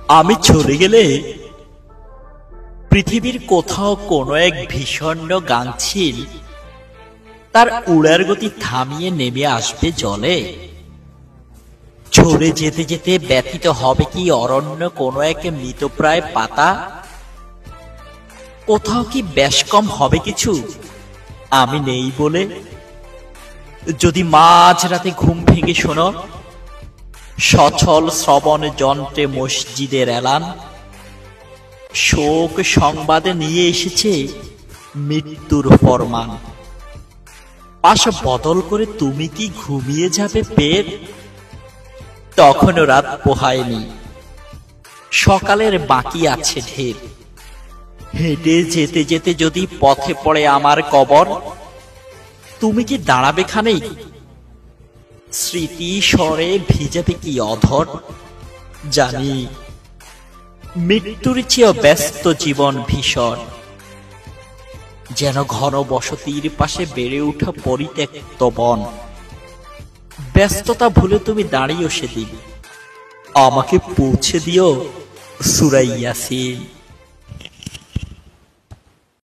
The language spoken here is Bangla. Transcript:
আমি চলে গেলে পৃথিবীর কোথাও কোনো এক ভীষণ গাংচিল তার উড়ার গতি থামিয়ে নেমে আসবে জলে। ঝরে যেতে যেতে ব্যথিত হবে কি অরণ্য কোনো এক মৃতপ্রায় পাতা? কোথাও কি বেশ কম হবে কিছু আমি নেই বলে? যদি মাঝ রাতে ঘুম ভেঙে শোনো সচল শ্রবণ যন্ত্রে মসজিদের এলান, শোক সংবাদে নিয়ে এসেছে মৃত্যুর ফরমান, পাশ বদল করে তুমি কি ঘুমিয়ে যাবে পেট? তখনও রাত পোহায়নি, সকালের বাকি আছে ঢের। হেঁটে যেতে যেতে যদি পথে পড়ে আমার কবর, তুমি কি দাঁড়াবে খানেই? স্মৃতি স্বরে ভিজাবে কি অধর? জানি মৃত্যুর চেয়েও ব্যস্ত জীবন ভীষণ, যেন ঘন বসতির পাশে বেড়ে ওঠা পরিত্যক্ত বন। ব্যস্ততা ভুলে তুমি দাঁড়িয়েও সেদিন আমাকে পৌঁছে দিও সূরা ইয়াসিন।